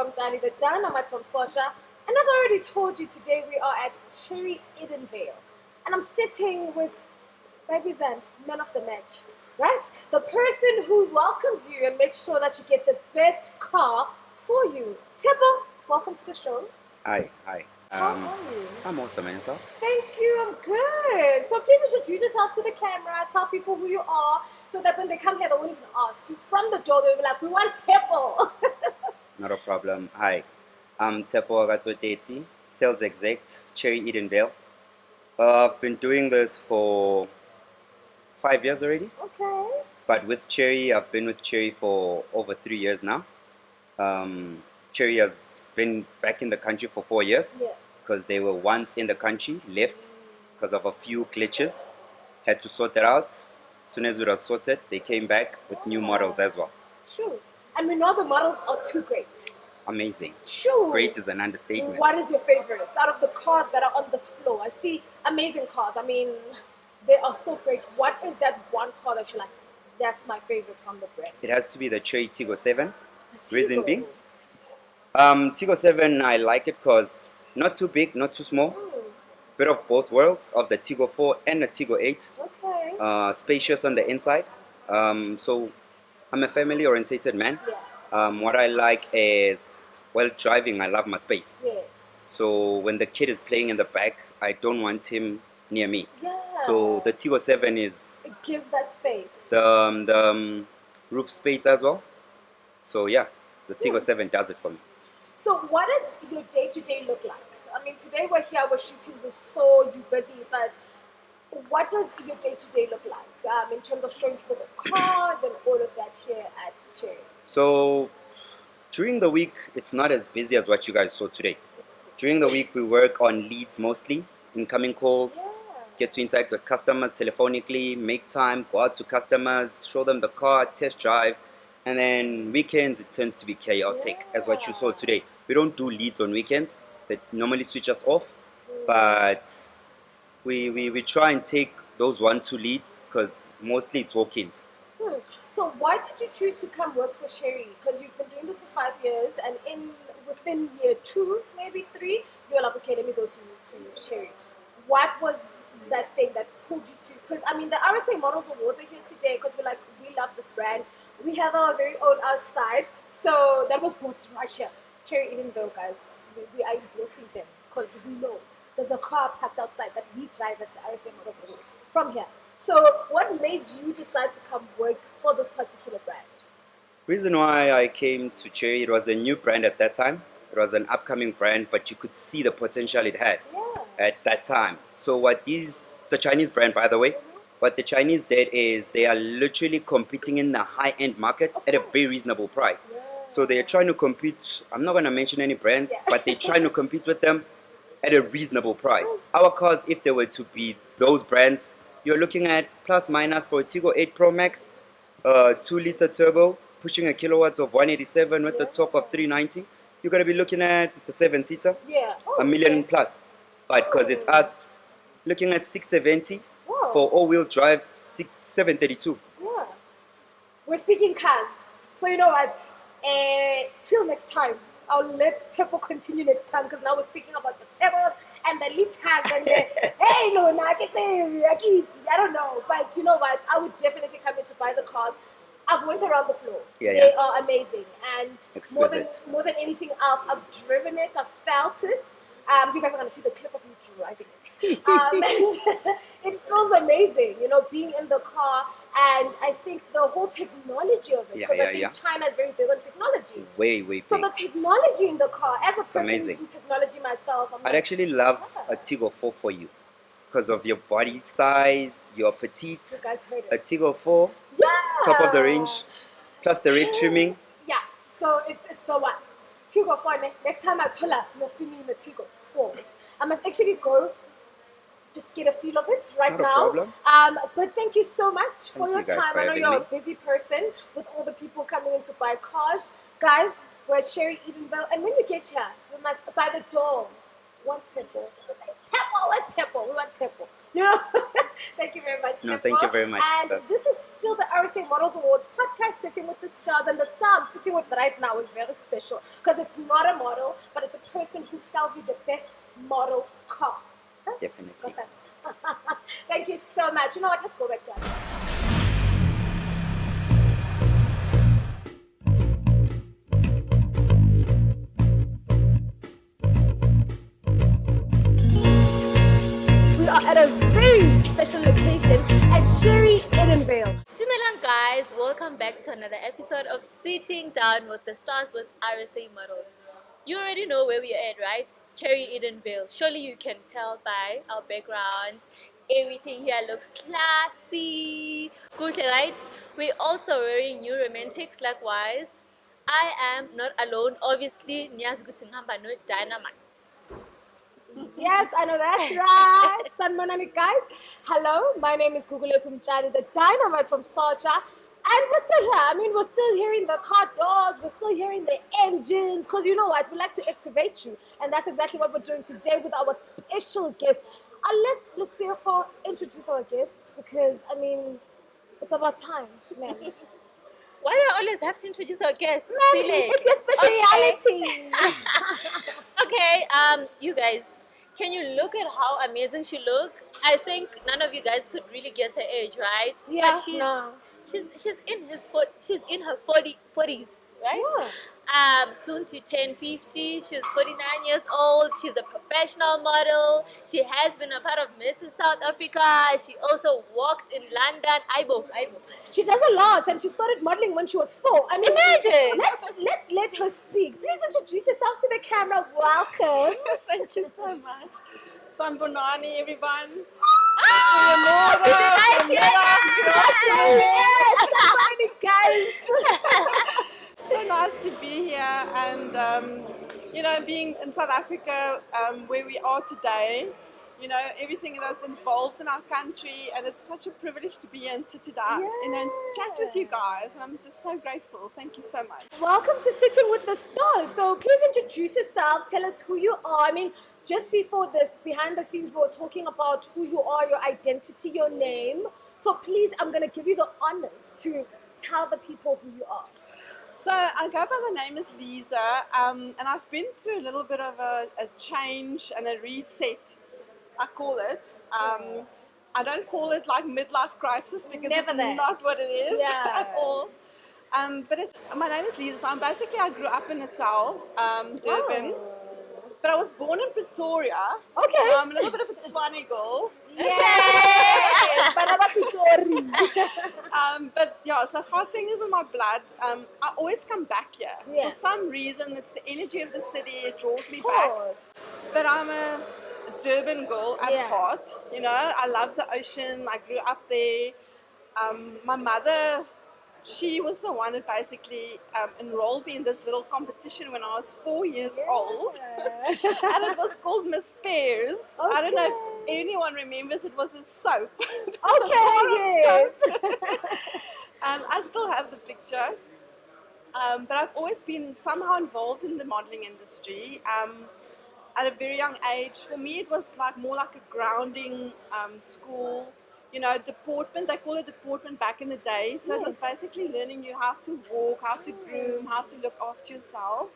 from Johnny the Dynamite from Sosha. And as I already told you, today we are at Cherry Edenvale. And I'm sitting with Babies and man of the match, right? The person who welcomes you and makes sure that you get the best car for you. Tebo, welcome to the show. Hi, hi. How are you? I'm awesome, and yourself? Thank you, I'm good. So please introduce yourself to the camera, tell people who you are, so that when they come here, they won't even ask. From the door, they'll be like, we want Tebo. Not a problem. Hi, I'm Tepo Agatoteti, sales exec, Cherry Edenvale. I've been doing this for 5 years already, Okay. but with Cherry, I've been with Cherry for over 3 years now. Cherry has been back in the country for 4 years Yeah. because they were once in the country, left because of a few glitches, had to sort that out. As soon as it was sorted, they came back with new models as well. Sure. And we know the models are too great. Amazing. Sure. Great is an understatement. What is your favorite out of the cars that are on this floor? I see amazing cars. I mean, they are so great. What is that one car that you're like, that's my favorite from the brand? It has to be the Cherry Tiggo 7. The Reason Tiggo. being? Tiggo 7, I like it because not too big, not too small. Bit of both worlds of the Tiggo 4 and the Tiggo 8. Okay. Spacious on the inside. So I'm a family orientated man. Yeah. What I like is, while driving, I love my space. Yes. So when the kid is playing in the back, I don't want him near me. Yeah. So the Tiggo 7 is It gives that space. the roof space as well. So yeah, the Tiggo Hmm. 7 does it for me. So what does your day-to-day look like? I mean, today we're here, we're shooting, we're so busy, but what does your day-to-day look like in terms of showing people the cars and all of that here at Cherry? So during the week, it's not as busy as what you guys saw today. During the week, we work on leads mostly, incoming calls, Yeah. get to interact with customers telephonically, make time, go out to customers, show them the car, test drive. And then weekends, it tends to be chaotic, as what you saw today. We don't do leads on weekends. That normally switch us off. But we try and take those 1-2 leads because mostly it's walk-ins. So why did you choose to come work for Cherry? Because you've been doing this for 5 years, and within year 2, maybe 3, you were like, okay, let me go to Cherry. What was that thing that pulled you to? Because I mean, the RSA Models Awards are here today because we're like, we love this brand. We have our very own outside, so that was brought right here. Cherry Edenvale, guys. We are endorsing them because we know there's a car parked outside that we drive as the RSA Models Awards from here. So, what made you decide to come work for this particular brand? Reason why I came to Cherry, it was a new brand at that time. It was an upcoming brand, but you could see the potential it had Yeah. at that time. So it's a Chinese brand, by the way. What the Chinese did is they are literally competing in the high-end market at a very reasonable price. So they're trying to compete. I'm not going to mention any brands, but they're trying to compete with them at a reasonable price. Our cars, if they were to be those brands, you're looking at plus minus for a Tiggo 8 Pro Max, 2-liter turbo, pushing a kilowatts of 187 with a torque of 390. You're going to be looking at it's a 7-seater, Yeah. a million plus. But because it's us, looking at 670 Wow. for all-wheel drive, 732. Yeah. We're speaking cars. So, you know what? Till next time. I'll let Tepo continue next time because now we're speaking about the Tebos and the Litas and the hey, no, I don't know. But you know what? I would definitely come in to buy the cars. I've went around the floor. Yeah, They yeah. are amazing. And Exquisite. more than anything else, I've driven it, I've felt it. You guys are going to see the clip of me driving it. And it feels amazing, you know, being in the car. And I think the whole technology of it, Yeah, because yeah, I think yeah. China is very big on technology. Way, way So big. the technology in the car, as a person amazing. using technology myself, I'm I'd like, actually love yeah. a Tiggo 4 for you because of your body size, your You petite. guys heard A it. Tiggo 4, Yeah. top of the range, plus the red trimming. Yeah. So it's the one. Tiggo 4. Next time I pull up, you'll see me in the Tiggo 4. I must actually go just get a feel of it right Not a now. problem. But thank you so much for Thank your you guys time. for I know having you're a me. busy person with all the people coming in to buy cars. Guys, we're at Cherry Edenvale. And when you get here, you must, by the door, want Temple. Where's Temple? We want Temple. You know? Thank you very much, No, Temple. thank you very much, And Stas. this is still the RSA Models Awards podcast, Sitting with the Stars. And the star I'm sitting with right now is very special because it's not a model, but it's a person who sells you the best model car. Huh? Definitely. Got that? Thank you so much. You know what? Let's go back to our We are at a very special location at Sherry Edenvale. Dumelang guys, welcome back to another episode of Sitting Down with the Stars with RSA Models. You already know where we are at, right? Cherry Edenvale. Surely you can tell by our background. Everything here looks classy. Good, right? We're also wearing new romantics likewise. I am not alone, obviously. Niyaz Gutingamba no Dynamite. Yes, I know that's right. Sanmanani guys. Hello, my name is Gugulethu Mtshali, the dynamite from Salcha. And we're still here. I mean, we're still hearing the car doors, we're still hearing the engines, because you know what? We like to activate you. And that's exactly what we're doing today with our special guest. Let's see her introduce our guest, because, I mean, it's about time, man. Why do I always have to introduce our guest? Man, Silly. it's your speciality. Okay, you guys, can you look at how amazing she look? I think none of you guys could really guess her age, right? Yeah, But no. she's in her 40s, right? Soon to turn 50. She's 49 years old. She's a professional model. She has been a part of Mrs. South Africa. She also walked in London. Aibo. She does a lot, and she started modeling when she was 4. I mean, Imagine. Let's let her speak. Please introduce yourself to the camera. Welcome. Thank you so much. Sanbonani, everyone. So nice to be here and, being in South Africa where we are today, everything that's involved in our country, and it's such a privilege to be here and sit down and chat with you guys, and I'm just so grateful. Thank you so much. Welcome to Sitting with the Stars. So please introduce yourself. Tell us who you are. I mean, just before this, behind the scenes, we were talking about who you are, your identity, your name. So please, I'm going to give you the honors to tell the people who you are. So I go by the name as Lisa, and I've been through a little bit of a change and a reset, I call it. I don't call it like midlife crisis because Never it's that. not what it is Yeah. at all. My name is Lisa. So I grew up in Natal, Durban, but I was born in Pretoria. Okay. So I'm a little bit of a Tswane girl. Yes! Banana Pitori. But yeah, so Gauteng is in my blood. I always come back here. Yeah. For some reason, it's the energy of the city. It draws me Of back. course. But I'm a Durban girl at Yeah. heart. I love the ocean. I grew up there. My mother, she was the one who basically enrolled me in this little competition when I was 4 years old. And it was called Miss Pears. I don't know if anyone remembers, it was a soap. Okay, yes. And I still have the picture. But I've always been somehow involved in the modeling industry. At a very young age, for me, it was more like a grounding school. Deportment, they call it deportment back in the day. So it was Yes. basically learning you how to walk, how to groom, how to look after yourself.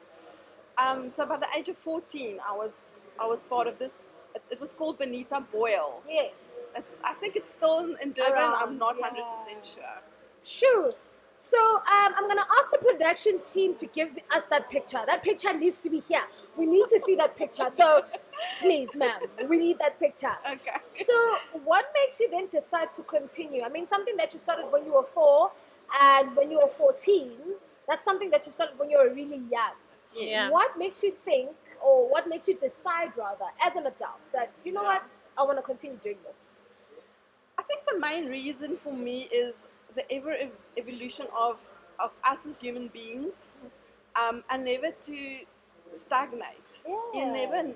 So by the age of 14, I was part of this. It was called Benita Boyle. Yes. I think it's still in Durban. Around, I'm not yeah. 100% sure. Sure. So I'm gonna ask the production team to give us that picture. That picture needs to be here. We need to see that picture. So please, ma'am, we need that picture. Okay. So what makes you then decide to continue? I mean, something that you started when you were 4 and when you were 14, that's something that you started when you were really young. Yeah. What makes you think, or what makes you decide rather, as an adult, that, you know what, I want to continue doing this? I think the main reason for me is the evolution of us as human beings, and never to stagnate. You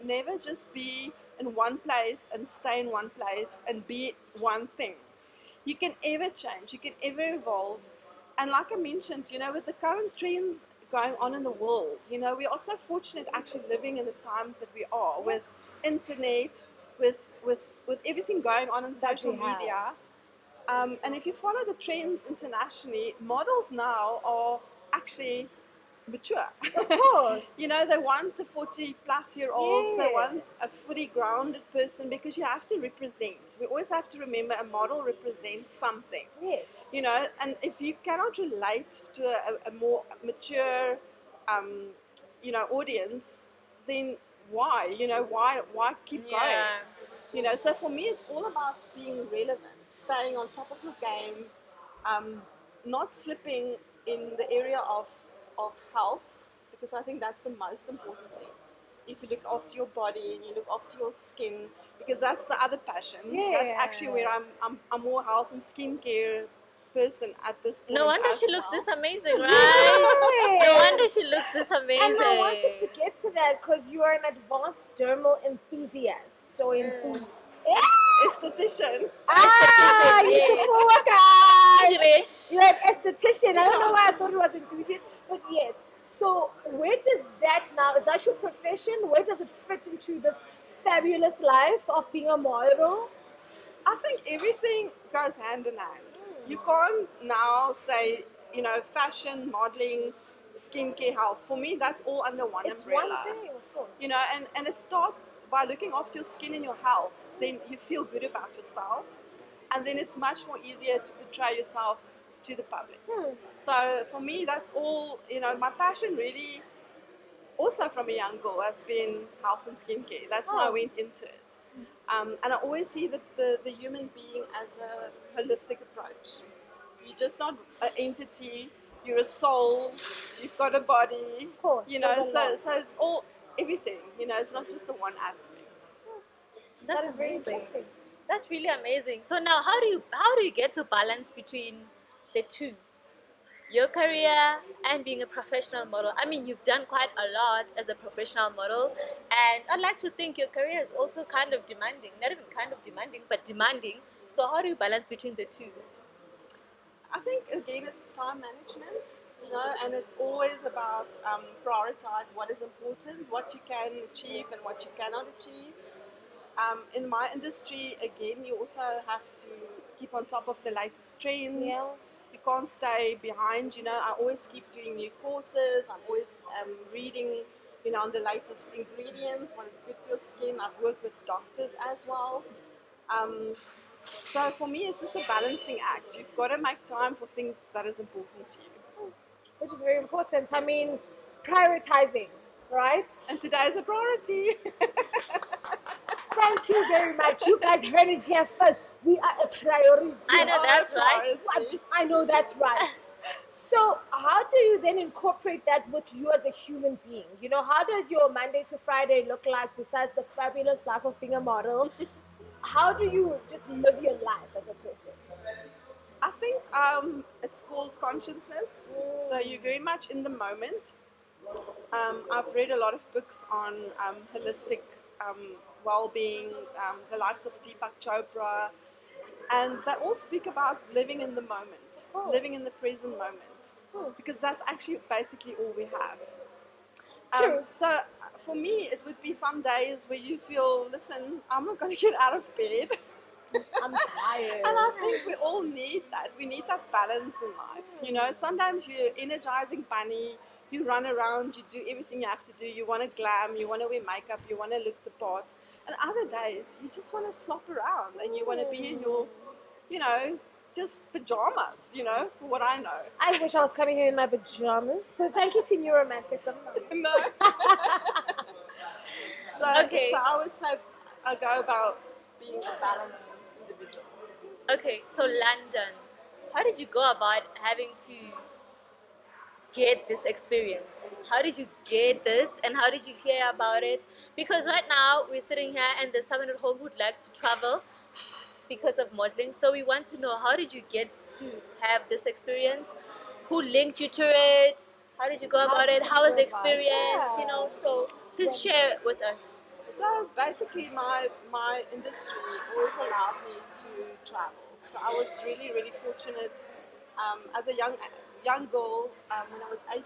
never just be in one place and stay in one place and be one thing. You can ever change, you can ever evolve. And like I mentioned, with the current trends going on in the world, we are so fortunate actually living in the times that we are with internet, with everything going on in That we social have. media. And if you follow the trends internationally, models now are actually mature. Of course. You know, they want the 40 plus year olds, they want a Yes. fully grounded person, because you have to represent. We always have to remember a model represents something. Yes. You know, and if you cannot relate to a more mature, um, you know, audience, then why? You know, why keep going? Yeah. You know, so for me, it's all about being relevant, staying on top of your game, not slipping in the area of health, because I think that's the most important thing. If you look after your body and you look after your skin, because that's the other passion. That's actually where Yeah. I'm more health and skincare person at this point. No wonder as she looks well. this amazing, right? No wonder she looks this amazing. And I wanted to get to that because you are an advanced dermal enthusiast or enthusiast. Esthetician. Ah, Esthetician, you're yes. so guys. English. You're an esthetician. I don't know why I thought it was enthusiast, but yes. So where does that now? Is that your profession? Where does it fit into this fabulous life of being a model? I think everything goes hand in hand. You can't now say, you know, fashion, modeling, skincare, health. For me, that's all under one It's umbrella. one thing, of course. You know, and it starts by looking after your skin and your health. Then you feel good about yourself, and then it's much more easier to portray yourself to the public. So for me, that's all. You know, my passion really, also from a young girl, has been health and skincare. That's why I Oh. went into it. And I always see the human being as a holistic approach. You're just not an entity, you're a soul, you've got a body. Of course, You know, there's a so, lot. so it's all, everything, you know, it's not just the one aspect. That's That is very amazing. interesting. That's really amazing. So now, how do you get to balance between the two, your career and being a professional model? I mean, you've done quite a lot as a professional model, and I'd like to think your career is also kind of demanding. Not even kind of demanding, but demanding. So how do you balance between the two? I think again it's time management, you know, and it's always about prioritize what is important, what you can achieve and what you cannot achieve. In my industry, again, you also have to keep on top of the latest trends. Yeah. You can't stay behind. You know, I always keep doing new courses. I'm always reading, you know, on the latest ingredients, what is good for your skin. I've worked with doctors as well. So for me, it's just a balancing act. You've got to make time for things that is important to you. Which is very important. I mean, prioritizing, right? And today is a priority. Thank you very much. You guys heard it here first. We are a priority. I know that's right. What? I know that's right. So, how do you then incorporate that with you as a human being? You know, how does your Monday to Friday look like besides the fabulous life of being a model? How do you just live your life as a person? I think it's called consciousness. So you're very much in the moment. I've read a lot of books on holistic well-being, the likes of Deepak Chopra, and they all speak about living in the moment, living in the present moment, because that's actually basically all we have. True. So for me, it would be some days where you feel, listen, I'm not going to get out of bed. I'm tired. And I think we all need that. We need that balance in life. You know, sometimes you're energizing bunny, you run around, you do everything you have to do. You want to glam, you want to wear makeup, you want to look the part. And other days, you just want to slop around and you want to be in your, you know, just pajamas, you know, for what I know. I wish I was coming here in my pajamas, but thank you to New Romantics. I'm not. No. Okay. So I would say I go about being a balanced individual. Okay, so London. How did you go about having to get this experience? How did you get this and how did you hear about it? Because right now we're sitting here and there's someone at home who'd like to travel because of modeling. So we want to know, how did you get to have this experience? Who linked you to it? How did you go about it? How was the experience? You know, so please share with us. So basically, my industry always allowed me to travel. So I was really, really fortunate. As a young girl, when I was 18,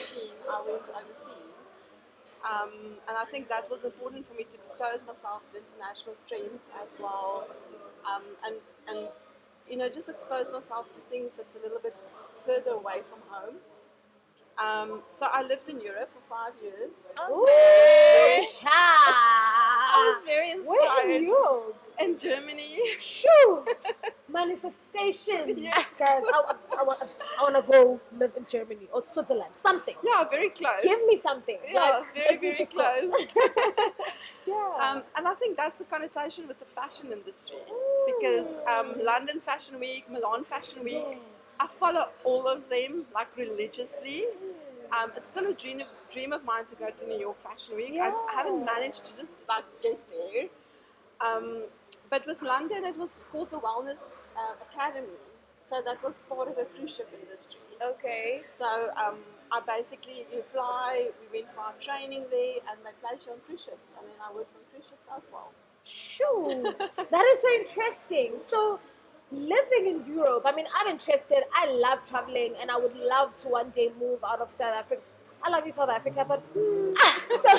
I went overseas. And I think that was important for me to expose myself to international trends as well, and just expose myself to things that's a little bit further away from home. So I lived in Europe for 5 years. Okay. I was very Where inspired in Europe? in Germany. Shoot! Manifestation. Yes. Guys, I want to go live in Germany or Switzerland. Something. Yeah, very close. Give me something. Yeah, Like, very, let me very just go. close. Yeah. And I think that's the connotation with the fashion industry, because London Fashion Week, Milan Fashion Week, Yes. I follow all of them like religiously. It's still a dream of mine to go to New York Fashion Week. I haven't managed to just like get there. But with London, it was called the Wellness Academy, so that was part of the cruise ship industry. Okay. So I basically, you apply, we went for our training there, and they place you on cruise ships, and then I worked on cruise ships as well. Shoot. That is so interesting. So, living in Europe, I mean, I'm interested. I love traveling, and I would love to one day move out of South Africa. I love you, South Africa, but so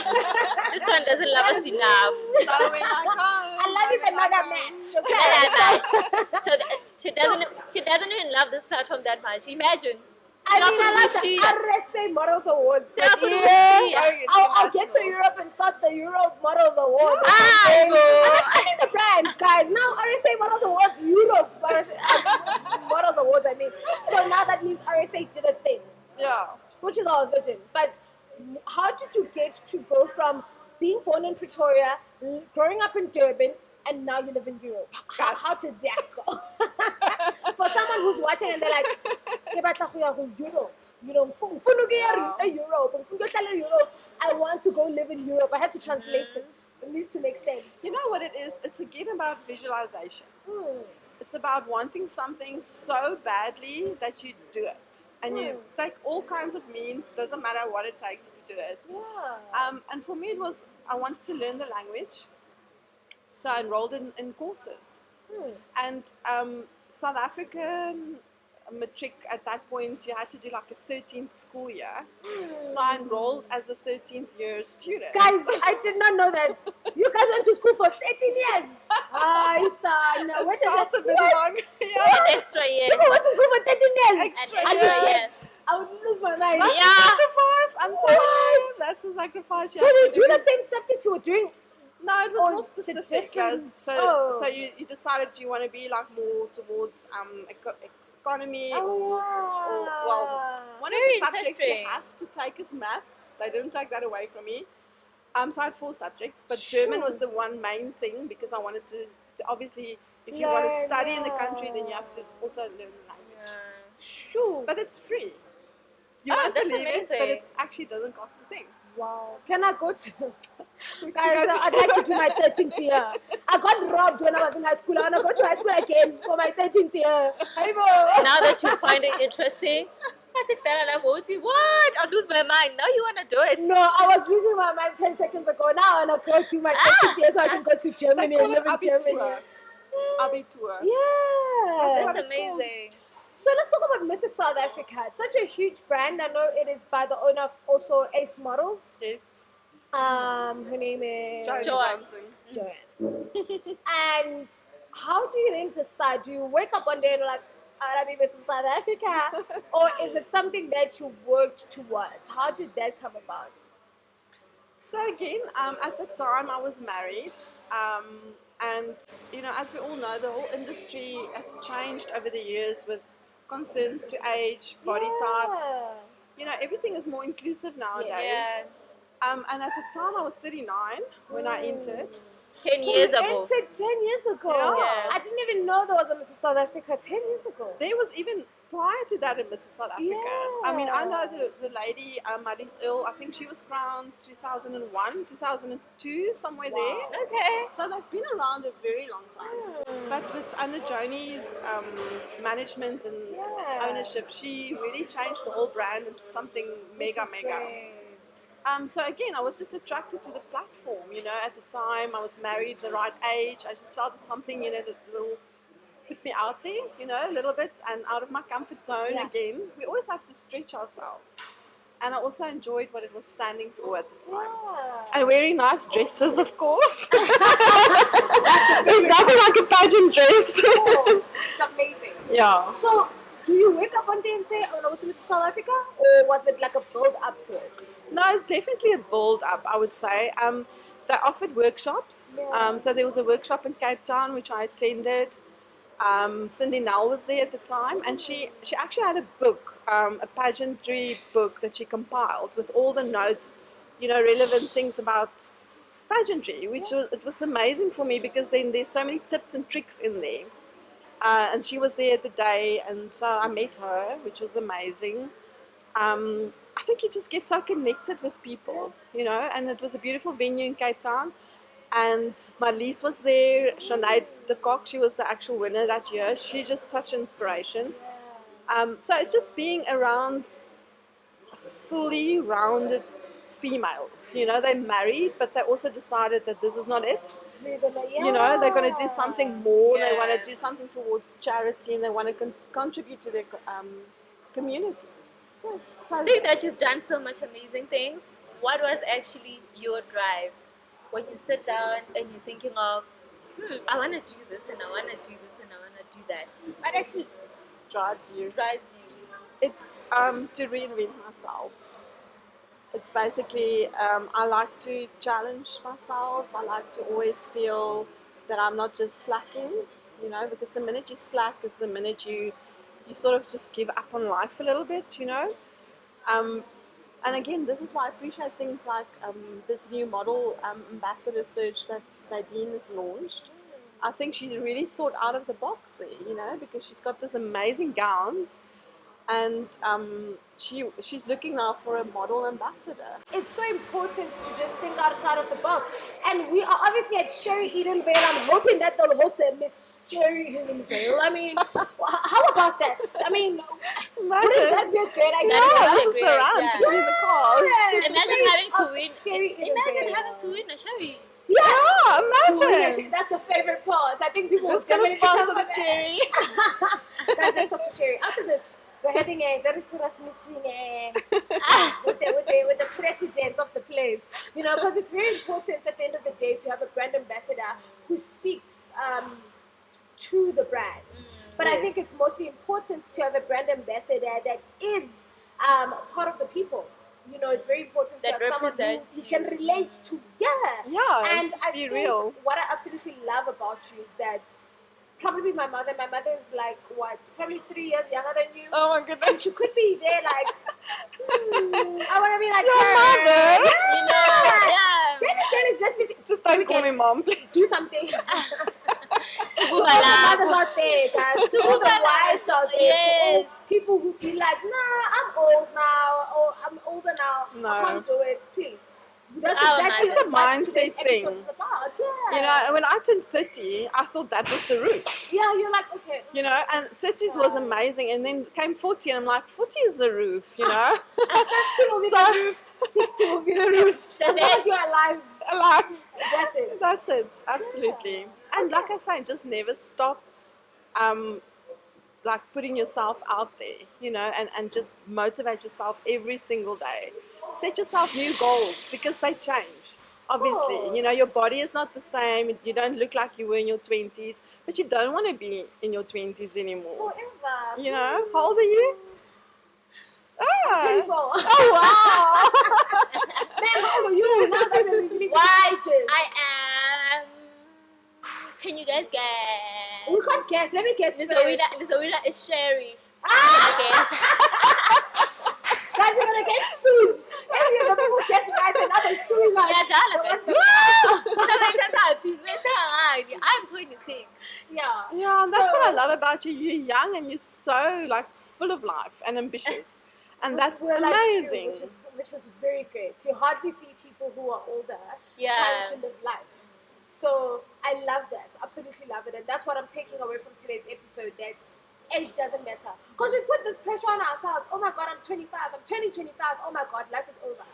This one doesn't love us enough. So when I come, I love you, but not that much. Okay. So she doesn't even love this platform that much. Imagine. I mean, I like She- the RSA Models Awards. Yeah, but for the yeah, Lucia. I'll get to Europe and start the Europe Models Awards. or Ah, something. no. I'm expanding the brand, guys. Now RSA Models Awards Europe Models Awards. I mean, so now that means RSA did a thing, yeah. which is our vision. But how did you get to go from being born in Pretoria, growing up in Durban, and now you live in Europe? How did that go? For someone who's watching and they're like, "Ke batla go ya go Europe." You know, "Ngifuna ukuya Europe, ngifuna ukuhlala Europe. I want to go live in Europe." I had to translate it. It needs to make sense. You know what it is? It's again about visualization. Hmm. It's about wanting something so badly that you do it. And you take all kinds of means, doesn't matter what it takes to do it. Yeah. And for me, it was, I wanted to learn the language. So I enrolled in courses. Hmm. And South Africa, matric, at that point, you had to do like a 13th school year. So I enrolled as a 13th year student. Guys, I did not know that. You guys went to school for 13 years. Ay, son. What It is felt it? a bit long. An extra year. People went to school for 13 years. Extra An I extra just- year. I would lose my mind. That's Yeah. a sacrifice. I'm telling you, that's a sacrifice. So you do the same subjects you were doing. No, it was Oh, more it's a specific. different- So, oh. so you decided you want to be like more towards economy Oh, or well, one Very of the subjects you interesting. have to take is maths. They didn't take that away from me. So I had 4 subjects, but German was Sure. the one main thing because I wanted to obviously, if you want to Learn, study in the country, then you have to yeah. also learn the language. Shoot. But it's free. You Oh, won't that's believe it, but amazing. it actually doesn't cost a thing. Wow. Can I go to? We Guys, can go I'd like to do my 13th year. I got robbed when I was in high school. I want to go to high school again for my 13th year. Aibo. Now that you find it interesting, I said that and I'm going, what? I'll lose my mind. Now you want to do it. No, I was losing my mind 10 seconds ago. Now I want to go do my 13th year so I can go to Germany and live in Germany. Abitur. Yeah. That's what That's it's called. amazing. So let's talk about Mrs. South Africa. It's such a huge brand. I know it is by the owner of also Ace Models. Yes. Her name is Joanne Joanne. Johnson. Joanne. And how do you then decide? Do you wake up one day and like, I want to be Mrs. South Africa? Or is it something that you worked towards? How did that come about? So again, at the time I was married, and you know, as we all know, the whole industry has changed over the years with concerns to age, body types. You know, everything is more inclusive nowadays. Yeah. And at the time I was 39 when I entered. 10 So years you ago. entered 10 years ago. Yeah. I didn't even know there was a Mrs. South Africa 10 years ago. There was even prior to that in Mrs. South Africa. I mean, I know the lady, Marlies Earl, I think she was crowned 2001, 2002, somewhere there. Okay. So they've been around a very long time. But with under Joni's management and Yeah. ownership, she really changed the whole brand into something mega. Great. So again, I was just attracted to the platform. You know, at the time I was married, the right age. I just felt it's something, you know, that will put me out there, you know, a little bit and out of my comfort zone Yeah. again. We always have to stretch ourselves. and I also enjoyed what it was standing for at the time. Yeah. And wearing nice dresses, of course. There's nothing like a pageant dress. Of course. It's amazing. Yeah. So, do you wake up one day and say, "Oh, no, to Mr. South Africa," or was it like a build up to it? No, it's definitely a build up, I would say. They offered workshops. Yeah. So there was a workshop in Cape Town which I attended. Cindy Nell was there at the time, and she actually had a book, a pageantry book that she compiled with all the notes, relevant things about pageantry, it was amazing for me because then there's so many tips and tricks in there. And she was there the day, and so I met her, which was amazing. I think you just get so connected with people, and it was a beautiful venue in Cape Town. And Marlies was there, Sinead de Kock, she was the actual winner that year. She's just such an inspiration. So it's just being around fully rounded females. They're married, but they also decided that this is not it. They're going to do something more. They want to do something towards charity, and they want to contribute to their communities. Yeah, so Seeing that you've done so much amazing things, what was actually your drive when you sit down and you're thinking of, I want to do this and I want to do this and I want to do that? What actually drives you. It's To reinvent myself. It's basically, I like to challenge myself. I like to always feel that I'm not just slacking, because the minute you slack is the minute you sort of just give up on life a little bit, And again, this is why I appreciate things like this new model ambassador search that Nadine has launched. I think she really thought out of the box there, because she's got this amazing gowns, and she's looking now for a model ambassador. It's so important to just think outside of the box. And we are obviously at Sherry Edenvale. I'm hoping that they'll host a Miss Sherry Edenvale. I mean, how about that? I mean, wouldn't that be a great idea? Yeah, this is the round between the cars. Imagine having to win. Sherry Imagine Edenvale. having to win a Sherry. Yeah, imagine. that's the favorite part. I think people Who's going to sponsor the come for that. cherry? Guys, let's talk to Cherry. After this, we're having a very serious meeting with the president of the place. Because it's very important at the end of the day to have a brand ambassador who speaks to the brand. But I think it's mostly important to have a brand ambassador that is part of the people. It's very important to That have someone represents who you can relate to. Yeah, And just I be think real. what I absolutely love about you is that probably my mother is like, probably 3 years younger than you. Oh my And goodness. she could be there like, I want to be like Your her. mother. Yeah. Then again, it's just Just don't call me mom, please. do something. To all the Bubala. mothers out there, guys, to all the wives out there, to all Yes. people who feel like, I'm old now, or I'm older now, No. I can't do it, please. That's our exactly mindset. what It's a mindset today's thing. episode is about. Yeah. When I turned 30, I thought that was the roof. Yeah, you're like, okay. And 30s was amazing, and then came 40, and I'm like, 40 is the roof, 50 will be So- the roof, 60 will be the roof. As long as you're alive, Alive. that's it. That's it, absolutely. And like I say, just never stop, like putting yourself out there, and just motivate yourself every single day. Set yourself new goals because they change. Obviously, course. your body is not the same. You don't look like you were in your 20s, but you don't want to be in your 20s anymore. Forever. How old are you? 24. Oh wow! Man, how old are you? Now that we're really Why ages. I am. Can you guys guess? We can't guess. Let me guess Mr. first. Winner is Sherry. Ah! I guess. Guys, we're gonna get sued. If the people guess right and now they're suing us. Ngiyadlala They guys. want- I'm 26. Yeah. Yeah, and that's So- what I love about you. You're young and you're so full of life and ambitious, and that's We're like you, amazing. which is very great. You hardly see people who are older Yeah. trying to live life. So I love that. Absolutely love it. And that's what I'm taking away from today's episode, that age doesn't matter. Because we put this pressure on ourselves. Oh my God, I'm 25. I'm turning 25. Oh my God, life is over.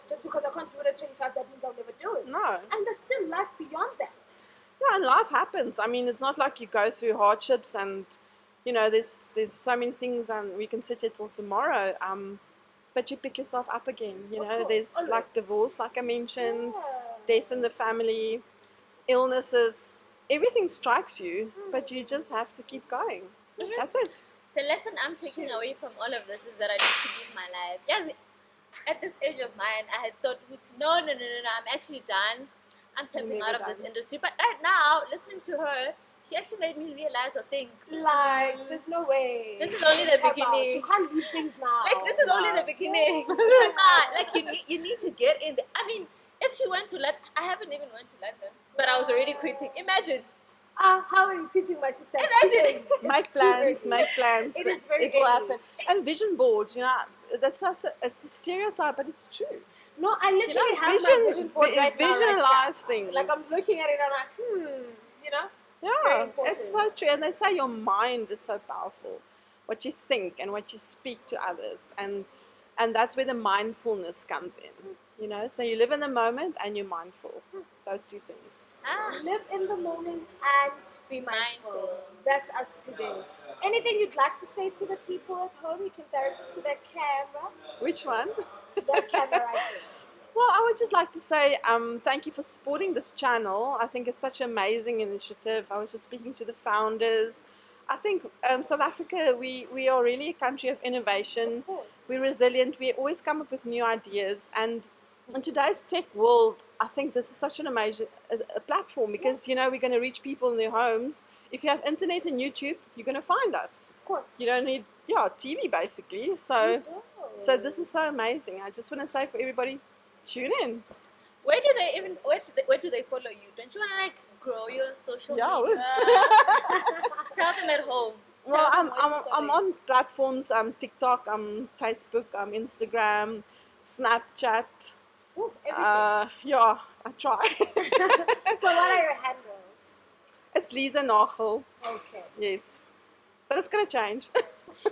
Just because I can't do it at 25, that means I'll never do it. No. And there's still life beyond that. Yeah, and life happens. I mean, it's not like you go through hardships and, there's so many things, and we can sit here till tomorrow. but you pick yourself up again. You Of know, course, there's like always. divorce, like I mentioned, Yeah. death in the family, illnesses. Everything strikes you, but you just have to keep going. That's it. The lesson I'm taking away from all of this is that I need to live my life. Yes, at this age of mine, I had thought, no, I'm actually done. I'm tapping never out of this done. industry. But right now, listening to her, she actually made me realize or think, Like, there's no way. This is only the Tap out. beginning. You can't leave things now. like, this is only the beginning. Like, you need to get in. I mean, if she went to London, I haven't even went to London, but I was already quitting. Imagine. How are you quitting my sister? Imagine. Make too plans, early. make plans. It is very It will early. happen. And vision boards, you know, it's a stereotype, but it's true. No, I literally You know, have my vision board right now. visualize things. Like I'm looking at it, I'm like, you know? very Yeah, important. it's so true. And they say your mind is so powerful. What you think and what you speak to others, and that's where the mindfulness comes in. You know, so you live in the moment and you're mindful. Those two things. Live in the moment and be mindful. Mindful. That's us today. Anything you'd like to say to the people at home? You can direct it to that camera. Which one? That camera right there. Well, I would just like to say thank you for supporting this channel. I think it's such an amazing initiative. I was just speaking to the founders. I think South Africa, we are really a country of innovation. Of course. We're resilient. We always come up with new ideas. And in today's tech world, I think this is such an amazing a platform because, you know, we're going to reach people in their homes. If you have internet and YouTube, you're going to find us. Of course. You don't need, TV basically. You So do. this is so amazing. I just want to say for everybody, tune in. Where do they follow you? Don't you want to like grow your social Yeah, I media? Tell them at home. Well, Tell them I'm where to I'm follow on platforms, TikTok, Facebook, Instagram, Snapchat. Ooh, everything. Yeah, I try. So what are your handles? It's Lisa Nagel. Okay. Yes, but it's gonna change.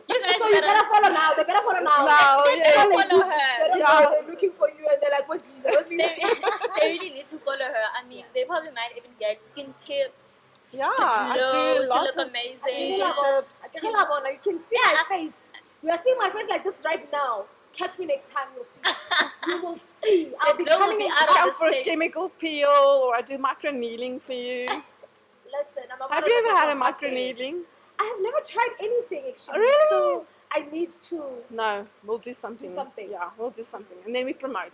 You guys So you better follow now. They better follow now. Now, They yes. don't Follow exist. her. They don't Yeah. know. They're looking for you and they're like, where's Lisa? Where's Lisa? they really need to follow her. I mean, they probably might even get skin tips Yeah, to I glow, do to lots look of amazing. skincare tips. You can see my face. You are seeing my face like this right now. Catch me next time, you'll see. You will see. I'll be glow will coming be in out of Come this for a place. chemical peel, or I do micro needling for you. Listen, I'm about Have to you look ever at had a some micro update. needling? I have never tried anything actually. Really? So I need to. No, we'll do something. something. Yeah, we'll do something, and then we promote.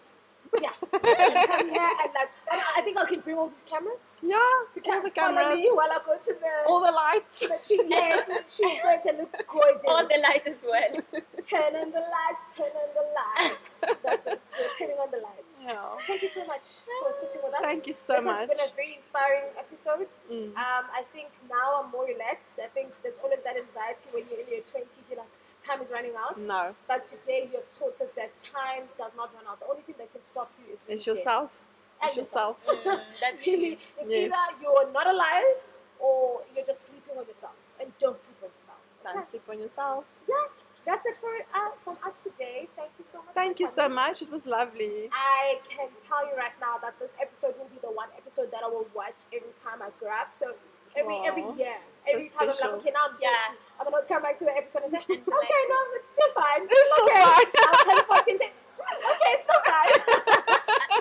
Yeah. Come here and like, I think I can bring all these cameras Yeah, to all the follow cameras, me while I go to the all the lights. the tree. Yes, the tree birds and look gorgeous. On the light as well. Turn on the lights. Turn on the lights. That's it. We're turning on the lights. Yeah. Thank you so much for sitting with us. Thank you so This much. has been a very inspiring episode. Mm. I think now I'm more relaxed. I think there's always that anxiety when you're in your 20s. You're like, time is running out. No, But today you have taught us that time does not run out. The only thing that can stop you is it's being yourself. And It's yourself. That's Really, it's Yes. either you're not alive or you're just sleeping on yourself. And don't sleep on yourself. Don't Okay. sleep on yourself. Yeah, that's it from us today. Thank you so much. Thank for you so coming. much. It was lovely. I can tell you right now that this episode will be the one episode that I will watch every time I grow up. So every Aw, year, so every time I'm special. like, okay, now I'm Yeah. 30. I'm gonna come back to the episode and say, And be okay, like- no, it's still fine. It's still okay. fine. I'll turn 40 and say, okay, it's still fine.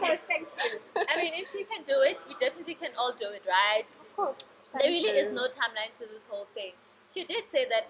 So thank you. I mean, if she can do it, we definitely can all do it, right? Of course. There really you. is no timeline to this whole thing. She did say that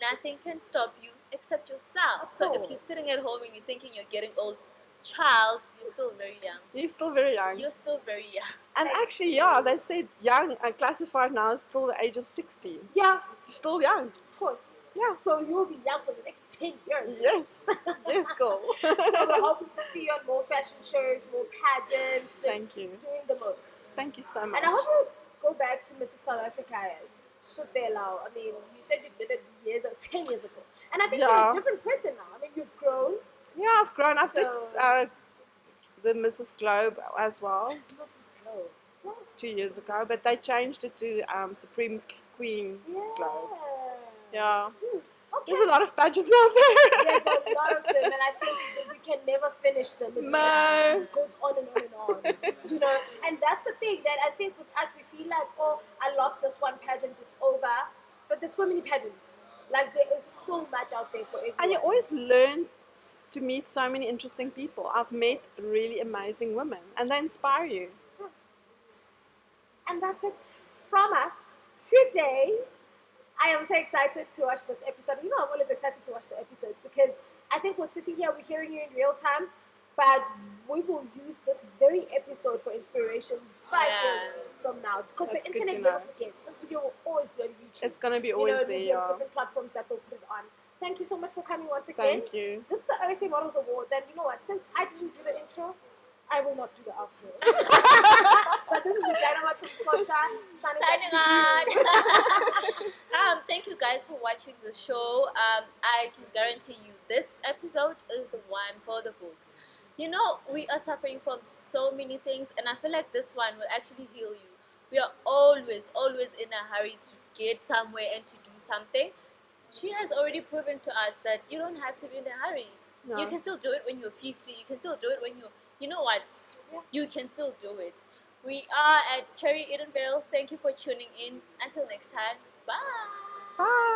nothing can stop you except yourself. Of So if you're course. sitting at home and you're thinking you're getting old, child, you're still very young. You're still very young. You're still very young. And actually, yeah, they said young classified now is still the age of 60. Yeah, Still young. of course. Yeah. So you will be young for the next 10 years. Yes. Yes, girl. So we're hoping to see you on more fashion shows, more pageants, just Thank you. doing the most. Thank you so much. And I hope you go back to Mrs. South Africa. Should they allow? I mean, you said you did it 10 years ago. And I think you're Yeah. a different person now. I mean, you've grown. Yeah, I've grown up. It's So- the Mrs. Globe as well, Mrs. Glow. 2 years ago, but they changed it to Supreme Queen Yeah. Globe. Yeah. Okay. There's a lot of pageants out there. There's a lot of them, and I think we can never finish them. It No. just goes on and on and on. You know, and that's the thing that I think with us, we feel like, oh, I lost this one pageant, it's over. But there's so many pageants. Like there is so much out there for everyone. And you always learn to meet so many interesting people. I've met really amazing women, and they inspire you. And that's it from us today. I am so excited to watch this episode. You know, I'm always excited to watch the episodes because I think we're sitting here, we're hearing you in real time, but we will use this very episode for inspirations 5 years from now because That's the good internet to never know. forgets. This video will always be on YouTube. It's gonna be You always know, there. we have Yeah. different platforms that we'll put it on. Thank you so much for coming once again. Thank you. This is the RSA Models Awards, and you know what? Since I didn't do the intro, I will not do the outro. But this is the Dynamite from Socha Signing signing on. Thank you guys for watching the show. I can guarantee you this episode is the one for the books. You know, we are suffering from so many things, and I feel like this one will actually heal you. We are always in a hurry to get somewhere and to do something. She has already proven to us that you don't have to be in a hurry. No. You can still do it when you're 50. You can still do it when you know what? Yeah. You can still do it. We are at Cherry Edenvale. Thank you for tuning in. Until next time, bye. Bye.